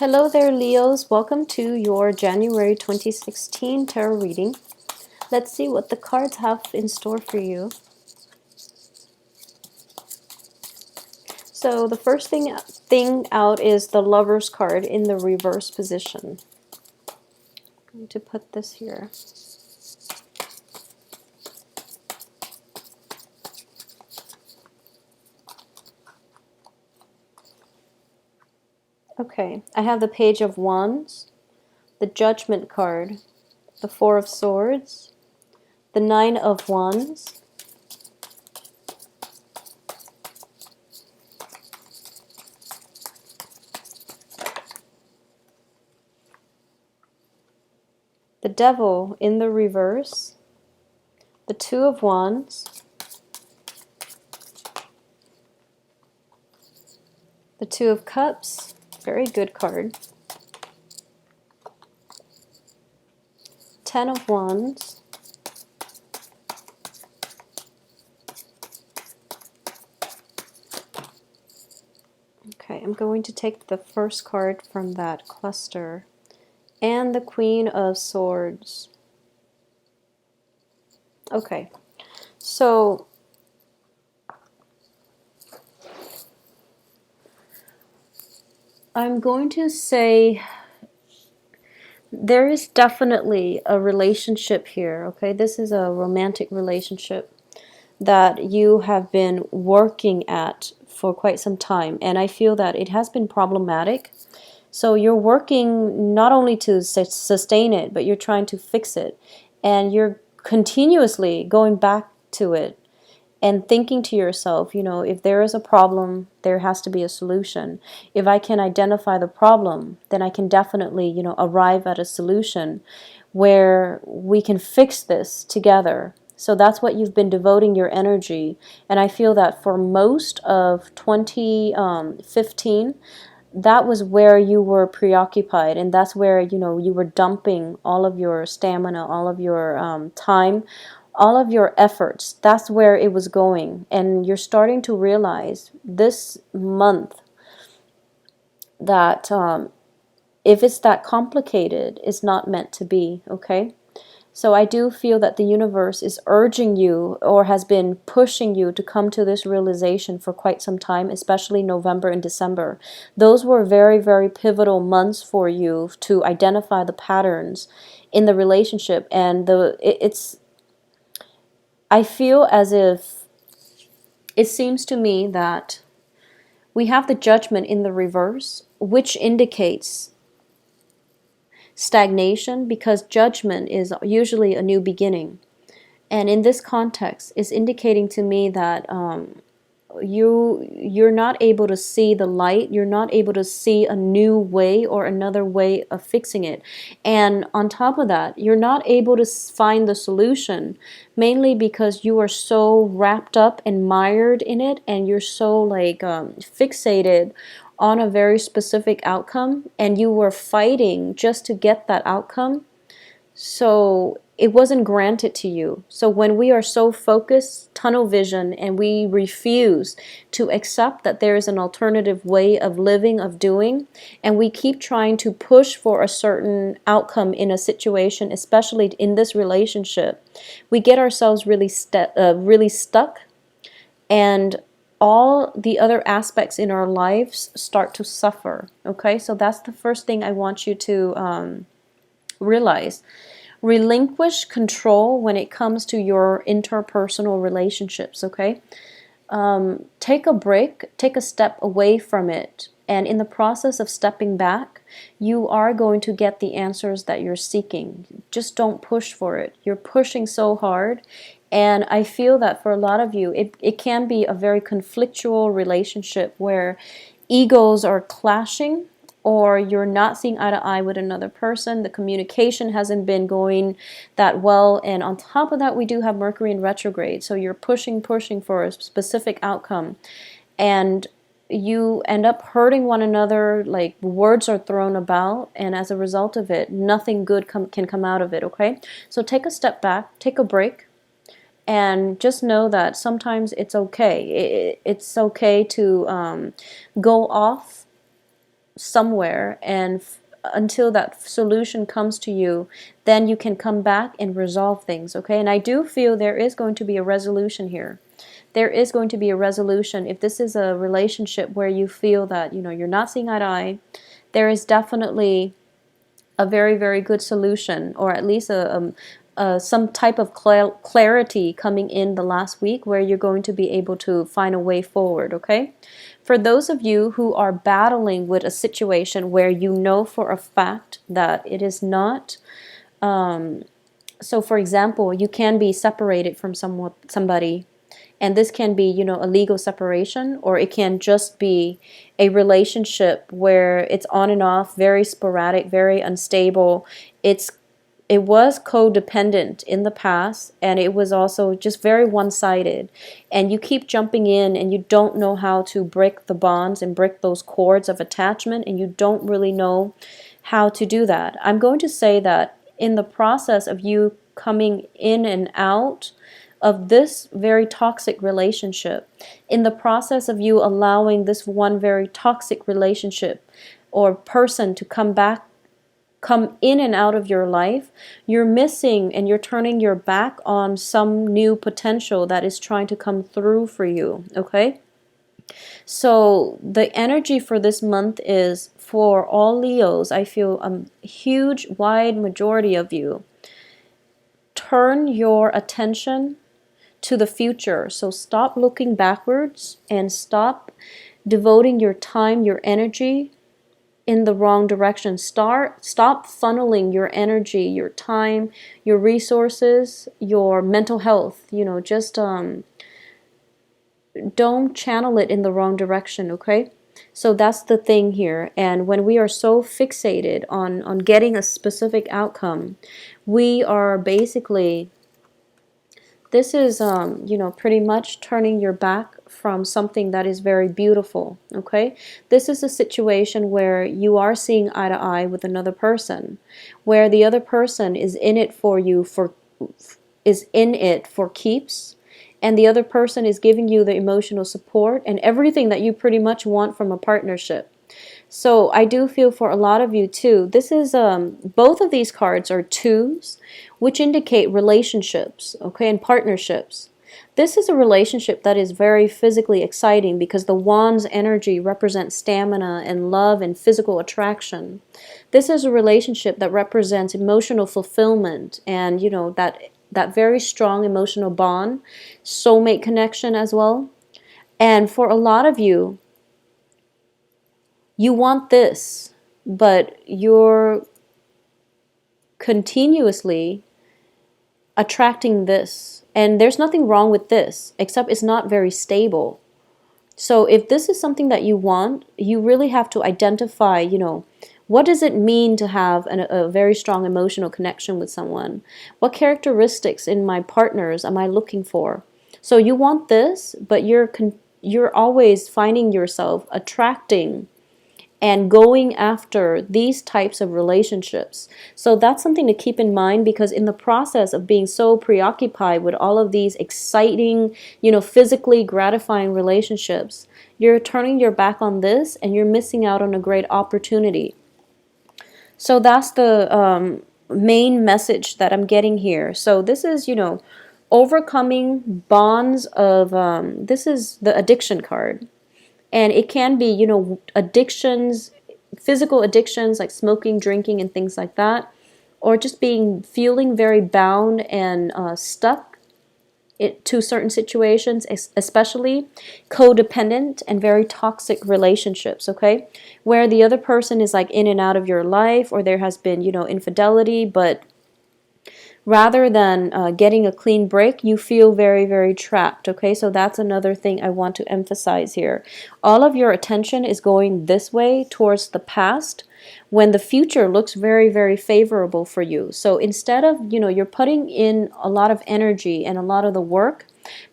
Hello there, Leos. Welcome to your January 2016 tarot reading. Let's see what the cards have in store for you. So the first thing out is the Lover's card in the reverse position. I'm going to put this here. Okay, I have the Page of Wands, the Judgment card, the Four of Swords, the Nine of Wands, the Devil in the reverse, the Two of Wands, the Two of Cups, very good card, Ten of Wands, okay, I'm going to take the first card from that cluster, and the Queen of Swords. Okay, so I'm going to say there is definitely a relationship here, okay? This is a romantic relationship that you have been working at for quite some time, and I feel that it has been problematic. So you're working not only to sustain it, but you're trying to fix it, and you're continuously going back to it and thinking to yourself, if there is a problem, there has to be a solution. If I can identify the problem, then I can definitely, arrive at a solution where we can fix this together. So that's what you've been devoting your energy. And I feel that for most of 2015, that was where you were preoccupied, and that's where, you were dumping all of your stamina, all of your time, all of your efforts. That's where it was going. And you're starting to realize this month that if it's that complicated, it's not meant to be, okay? So I do feel that the universe is urging you, or has been pushing you, to come to this realization for quite some time, especially November and December. Those were very, very pivotal months for you to identify the patterns in the relationship. And I feel as if it seems to me that we have the Judgment in the reverse, which indicates stagnation, because judgment is usually a new beginning. And in this context, it's indicating to me that you're not able to see the light. You're not able to see a new way or another way of fixing it. And on top of that, you're not able to find the solution, mainly because you are so wrapped up and mired in it, and you're so fixated on a very specific outcome, and you were fighting just to get that outcome. So it wasn't granted to you. So when we are so focused, tunnel vision, and we refuse to accept that there is an alternative way of living, of doing, and we keep trying to push for a certain outcome in a situation, especially in this relationship, we get ourselves really stuck, and all the other aspects in our lives start to suffer. Okay, so that's the first thing I want you to realize. Relinquish control when it comes to your interpersonal relationships, okay? Take a break, take a step away from it. And in the process of stepping back, you are going to get the answers that you're seeking. Just don't push for it. You're pushing so hard. And I feel that for a lot of you, it can be a very conflictual relationship where egos are clashing, or you're not seeing eye to eye with another person. The communication hasn't been going that well. And on top of that, we do have Mercury in retrograde. So you're pushing for a specific outcome. And you end up hurting one another, like words are thrown about, and as a result of it, nothing good can come out of it, okay? So take a step back, take a break, and just know that sometimes it's okay. It's okay to go off somewhere, and until that solution comes to you, then you can come back and resolve things, okay? And I do feel there is going to be a resolution here. There is going to be a resolution. If this is a relationship where you feel that, you're not seeing eye to eye, there is definitely a very, very good solution, or at least some type of clarity coming in the last week where you're going to be able to find a way forward, okay? For those of you who are battling with a situation where you know for a fact that it is not, so for example, you can be separated from somebody, and this can be, a legal separation, or it can just be a relationship where it's on and off, very sporadic, very unstable. It was codependent in the past, and it was also just very one-sided. And you keep jumping in, and you don't know how to break the bonds and break those cords of attachment, and you don't really know how to do that. I'm going to say that in the process of you coming in and out of this very toxic relationship, in the process of you allowing this one very toxic relationship or person to come in and out of your life, you're missing and you're turning your back on some new potential that is trying to come through for you, okay? So the energy for this month is, for all Leos, I feel a huge, wide majority of you, turn your attention to the future. So stop looking backwards and stop devoting your time, your energy in the wrong direction. Stop funneling your energy, your time, your resources, your mental health, just don't channel it in the wrong direction, okay? So that's the thing here. And when we are so fixated on getting a specific outcome, we are basically, this is, pretty much turning your back from something that is very beautiful, okay? This is a situation where you are seeing eye to eye with another person, where the other person is in it for you, is in it for keeps, and the other person is giving you the emotional support and everything that you pretty much want from a partnership. So I do feel for a lot of you too, this is, both of these cards are twos, which indicate relationships, okay, and partnerships. This is a relationship that is very physically exciting because the wand's energy represents stamina and love and physical attraction. This is a relationship that represents emotional fulfillment and, that very strong emotional bond, soulmate connection as well. And for a lot of you, you want this, but you're continuously attracting this. And there's nothing wrong with this, except it's not very stable. So if this is something that you want, you really have to identify, what does it mean to have a very strong emotional connection with someone? What characteristics in my partners am I looking for? So you want this, but you're always finding yourself attracting and going after these types of relationships. So that's something to keep in mind, because in the process of being so preoccupied with all of these exciting, physically gratifying relationships, you're turning your back on this and you're missing out on a great opportunity. So that's the main message that I'm getting here. So this is, overcoming bonds of, this is the addiction card. And it can be, addictions, physical addictions like smoking, drinking, and things like that. Or just feeling very bound and stuck to certain situations, especially codependent and very toxic relationships, okay? Where the other person is like in and out of your life, or there has been, infidelity, but rather than getting a clean break, you feel very, very trapped, okay? So that's another thing I want to emphasize here. All of your attention is going this way towards the past when the future looks very, very favorable for you. So instead of, you're putting in a lot of energy and a lot of the work,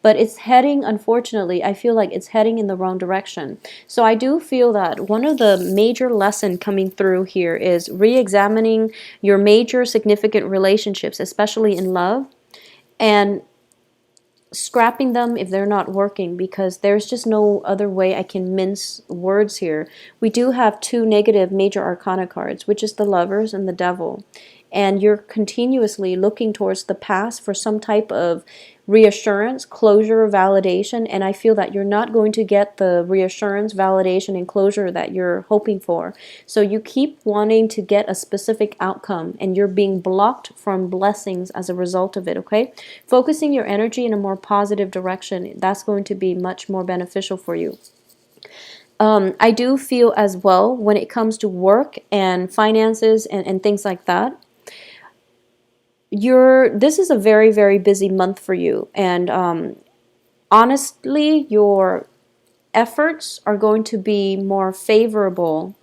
but it's heading, unfortunately, I feel like it's heading in the wrong direction. So I do feel that one of the major lessons coming through here is re-examining your major significant relationships, especially in love, and scrapping them if they're not working, because there's just no other way I can mince words here. We do have two negative major arcana cards, which is the Lovers and the Devil. And you're continuously looking towards the past for some type of reassurance, closure, validation, and I feel that you're not going to get the reassurance, validation, and closure that you're hoping for. So you keep wanting to get a specific outcome, and you're being blocked from blessings as a result of it, okay? Focusing your energy in a more positive direction, that's going to be much more beneficial for you. I do feel as well, when it comes to work and finances and things like that, this is a very, very busy month for you, and honestly, your efforts are going to be more favorable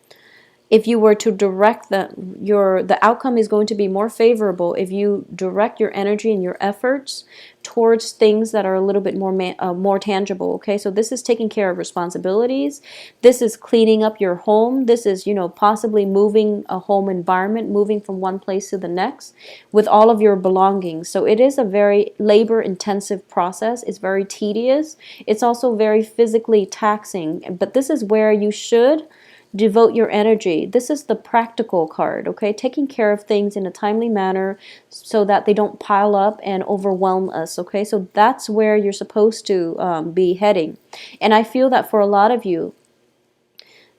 if you were to direct the outcome is going to be more favorable if you direct your energy and your efforts towards things that are a little bit more tangible. Okay, so this is taking care of responsibilities. This is cleaning up your home. This is, possibly moving a home environment, moving from one place to the next with all of your belongings. So it is a very labor intensive process. It's very tedious. It's also very physically taxing, but this is where you should devote your energy. This is the practical card, okay? Taking care of things in a timely manner so that they don't pile up and overwhelm us, okay? So that's where you're supposed to be heading. And I feel that for a lot of you,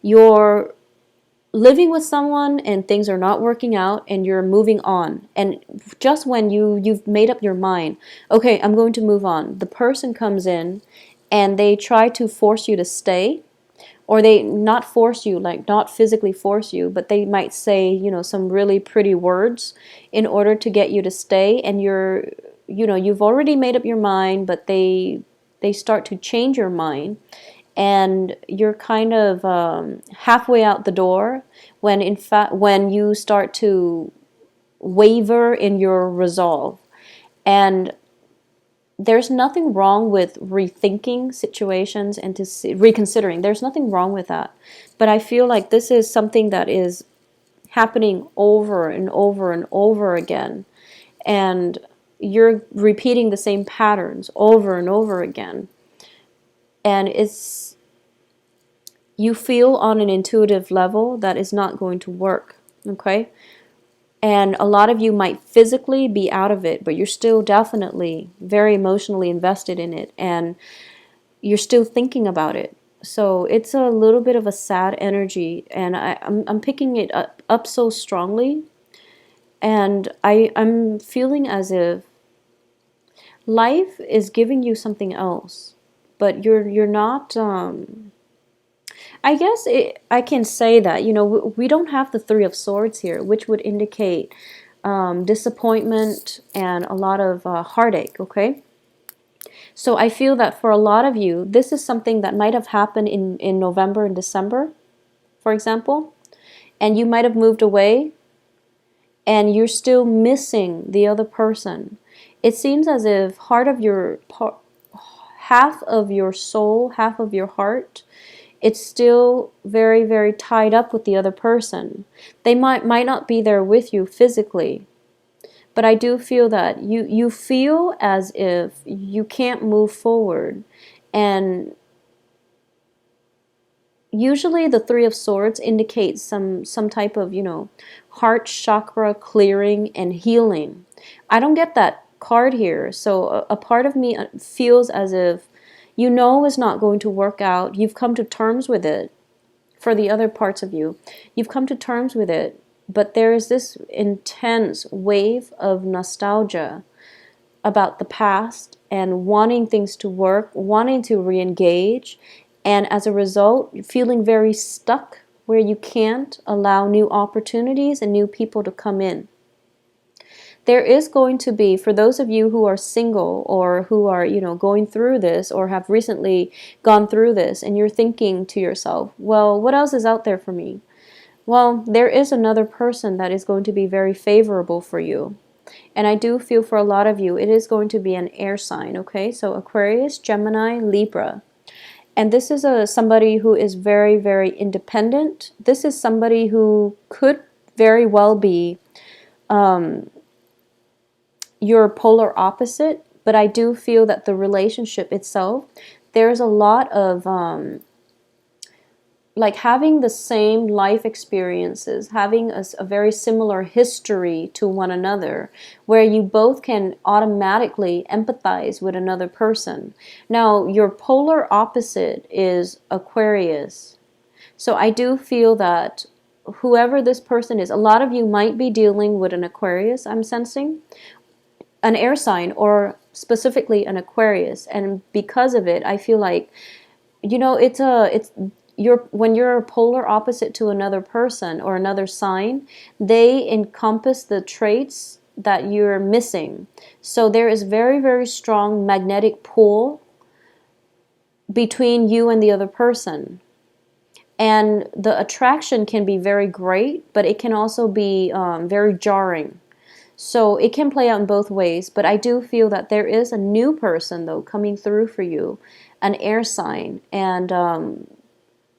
you're living with someone and things are not working out and you're moving on. And just when you've made up your mind, okay, I'm going to move on, the person comes in and they try to force you to stay. Or they not force you, like not physically force you, but they might say, some really pretty words in order to get you to stay. And you've already made up your mind, but they start to change your mind. And you're kind of halfway out the door when in fact, when you start to waver in your resolve. And there's nothing wrong with rethinking situations and reconsidering. There's nothing wrong with that. But I feel like this is something that is happening over and over and over again. And you're repeating the same patterns over and over again. And you feel on an intuitive level that is not going to work. Okay? And a lot of you might physically be out of it, but you're still definitely very emotionally invested in it, and you're still thinking about it. So it's a little bit of a sad energy, and I'm picking it up so strongly, and I'm feeling as if life is giving you something else, but you're not. I guess I can say that, we don't have the Three of Swords here, which would indicate disappointment and a lot of heartache, okay? So I feel that for a lot of you, this is something that might have happened in November and December, for example, and you might have moved away and you're still missing the other person. It seems as if half of your soul, half of your heart, it's still very, very tied up with the other person. They might not be there with you physically, but I do feel that you feel as if you can't move forward. And usually the Three of Swords indicates some type of, heart chakra clearing and healing. I don't get that card here, so a part of me feels as if it's not going to work out. You've come to terms with it. For the other parts of you, you've come to terms with it, but there is this intense wave of nostalgia about the past and wanting things to work, wanting to re-engage, and as a result, feeling very stuck where you can't allow new opportunities and new people to come in. There is going to be, for those of you who are single or who are, going through this or have recently gone through this, and you're thinking to yourself, well, what else is out there for me? Well, there is another person that is going to be very favorable for you. And I do feel for a lot of you, it is going to be an air sign, okay? So Aquarius, Gemini, Libra. And this is somebody who is very, very independent. This is somebody who could very well be your polar opposite, but I do feel that the relationship itself, there's a lot of like having the same life experiences, having a very similar history to one another, where you both can automatically empathize with another person. Now, your polar opposite is Aquarius. So I do feel that whoever this person is, a lot of you might be dealing with an Aquarius, I'm sensing, an air sign, or specifically an Aquarius. And because of it, I feel like, it's you're when you're a polar opposite to another person or another sign, they encompass the traits that you're missing. So there is very, very strong magnetic pull between you and the other person. And the attraction can be very great, but it can also be very jarring. So it can play out in both ways, but I do feel that there is a new person, though, coming through for you, an air sign, and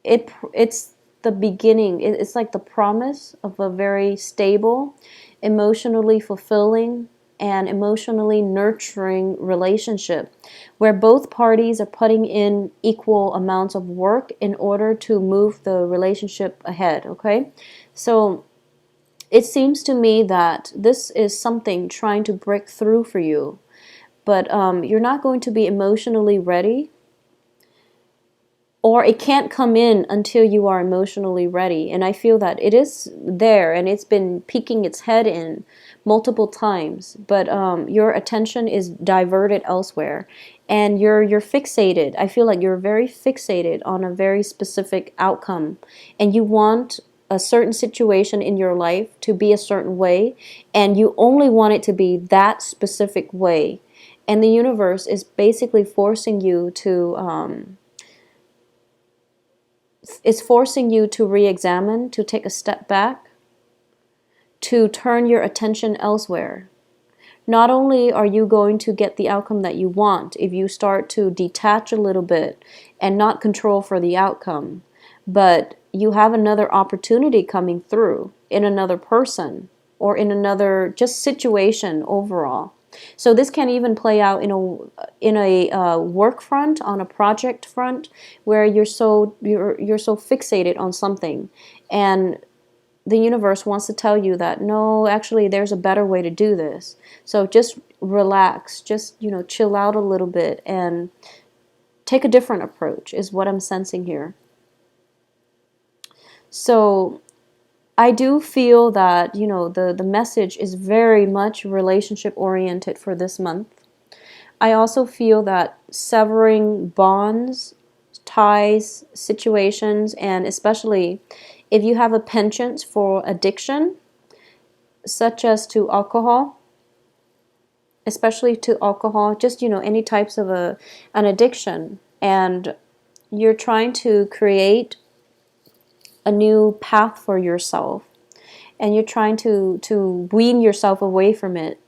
it's the beginning. It's like the promise of a very stable, emotionally fulfilling, and emotionally nurturing relationship where both parties are putting in equal amounts of work in order to move the relationship ahead, okay? So it seems to me that this is something trying to break through for you, but you're not going to be emotionally ready, or it can't come in until you are emotionally ready. And I feel that it is there and it's been peeking its head in multiple times, but your attention is diverted elsewhere, and you're fixated. I feel like you're very fixated on a very specific outcome, and you want a certain situation in your life to be a certain way, and you only want it to be that specific way. And the universe is basically forcing you to re-examine, to take a step back, to turn your attention elsewhere. Not only are you going to get the outcome that you want if you start to detach a little bit and not control for the outcome, but you have another opportunity coming through in another person or in another just situation overall. So this can even play out in a work front, on a project front, where you're so fixated on something, and the universe wants to tell you that no, actually there's a better way to do this. So just relax, just chill out a little bit and take a different approach is what I'm sensing here. So I do feel that, the message is very much relationship oriented for this month. I also feel that severing bonds, ties, situations, and especially if you have a penchant for addiction, such as to alcohol, especially to alcohol, just, any types of an addiction, and you're trying to create a new path for yourself, and you're trying to wean yourself away from it.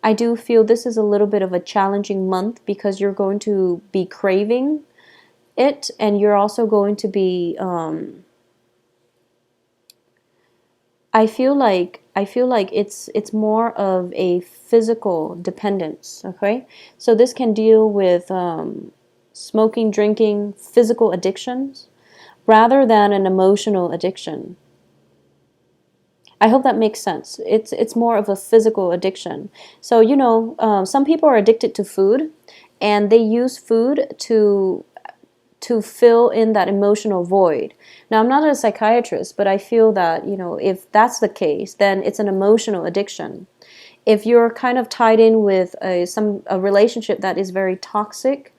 I do feel this is a little bit of a challenging month because you're going to be craving it, and you're also going to be I feel like it's more of a physical dependence, okay? So this can deal with smoking, drinking, physical addictions rather than an emotional addiction. I hope that makes sense. It's more of a physical addiction. So some people are addicted to food, and they use food to fill in that emotional void. Now, I'm not a psychiatrist, but I feel that if that's the case, then it's an emotional addiction. If you're kind of tied in with a relationship that is very toxic,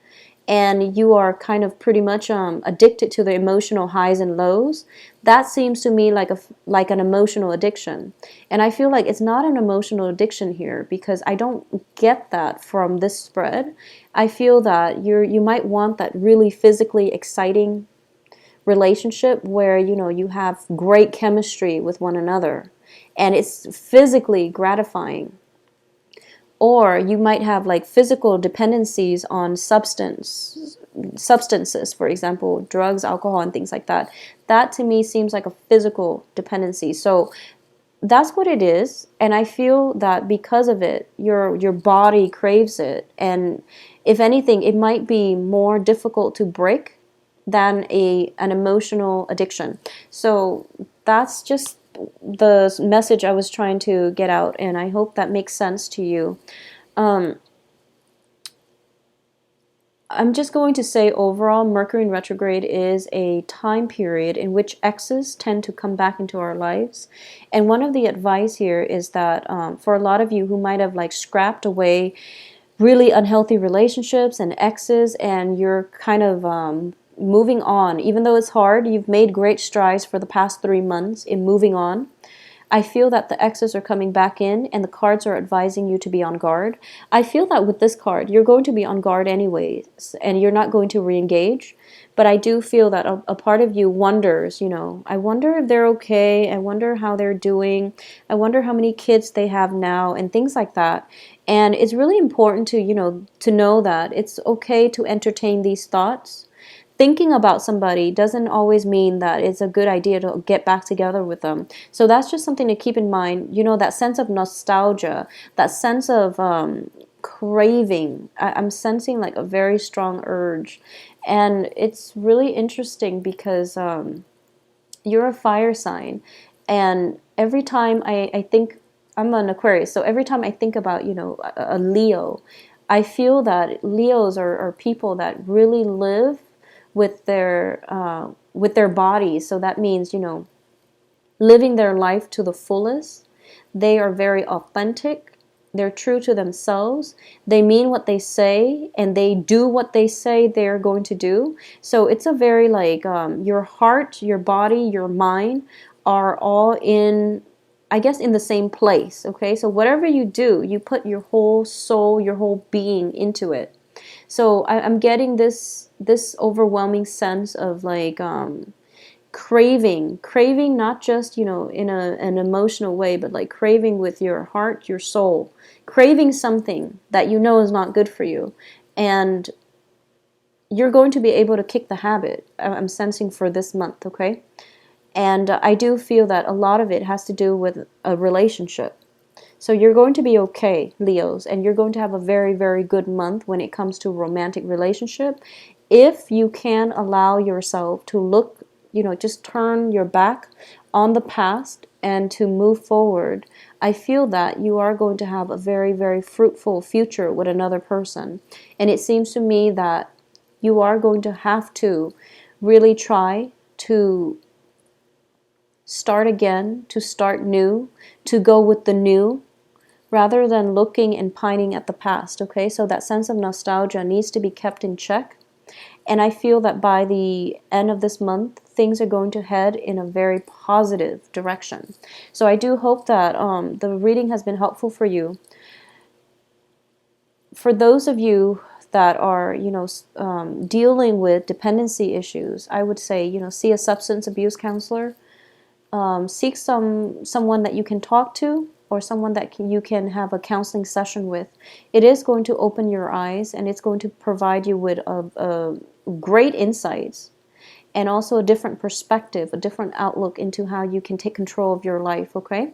and you are kind of pretty much addicted to the emotional highs and lows, that seems to me like an emotional addiction. And I feel like it's not an emotional addiction here because I don't get that from this spread. I feel that you might want that really physically exciting relationship where you have great chemistry with one another and it's physically gratifying. Or you might have like physical dependencies on substances, for example, drugs, alcohol, and things like that. That to me seems like a physical dependency. So that's what it is, and I feel that because of it, your body craves it, and if anything, it might be more difficult to break than an emotional addiction. So that's just the message I was trying to get out, and I hope that makes sense to you. Um, I'm just going to say overall, Mercury in retrograde is a time period in which exes tend to come back into our lives. And one of the advice here is that for a lot of you who might have like scrapped away really unhealthy relationships and exes, and you're kind of moving on, even though it's hard, you've made great strides for the past 3 months in moving on. I feel that the X's are coming back in and the cards are advising you to be on guard. I feel that with this card, you're going to be on guard anyways and you're not going to re-engage. But I do feel that a part of you wonders, I wonder if they're okay. I wonder how they're doing. I wonder how many kids they have now and things like that. And it's really important to, to know that it's okay to entertain these thoughts. Thinking about somebody doesn't always mean that it's a good idea to get back together with them. So that's just something to keep in mind. That sense of nostalgia, that sense of craving. I'm sensing like a very strong urge. And it's really interesting because you're a fire sign. And every time I think, I'm an Aquarius, so every time I think about, a Leo, I feel that Leos are people that really live with their bodies. So that means, living their life to the fullest. They are very authentic. They're true to themselves. They mean what they say, and they do what they say they're going to do. So it's a very like your heart, your body, your mind are all in, I guess, in the same place. Okay, so whatever you do, you put your whole soul, your whole being into it. So I'm getting this overwhelming sense of like craving not just in an emotional way, but like craving with your heart, your soul, craving something that you know is not good for you, and you're going to be able to kick the habit. I'm sensing for this month, okay? And I do feel that a lot of it has to do with a relationship. So you're going to be okay, Leos, and you're going to have a very, very good month when it comes to romantic relationship. If you can allow yourself to look, just turn your back on the past and to move forward, I feel that you are going to have a very, very fruitful future with another person. And it seems to me that you are going to have to really try to start again, to start new, to go with the new, rather than looking and pining at the past, okay? So that sense of nostalgia needs to be kept in check. And I feel that by the end of this month, things are going to head in a very positive direction. So I do hope that the reading has been helpful for you. For those of you that are, dealing with dependency issues, I would say, see a substance abuse counselor. Seek someone that you can talk to, or someone that you can have a counseling session with. It is going to open your eyes, and it's going to provide you with a great insights, and also a different perspective, a different outlook into how you can take control of your life, okay?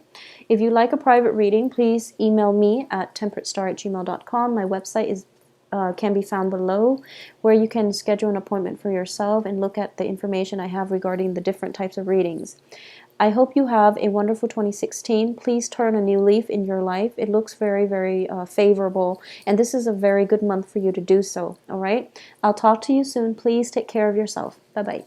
If you like a private reading, please email me at temperatestar@gmail.com. My website is can be found below, where you can schedule an appointment for yourself and look at the information I have regarding the different types of readings. I hope you have a wonderful 2016. Please turn a new leaf in your life. It looks very, very favorable, and this is a very good month for you to do so, all right? I'll talk to you soon. Please take care of yourself. Bye-bye.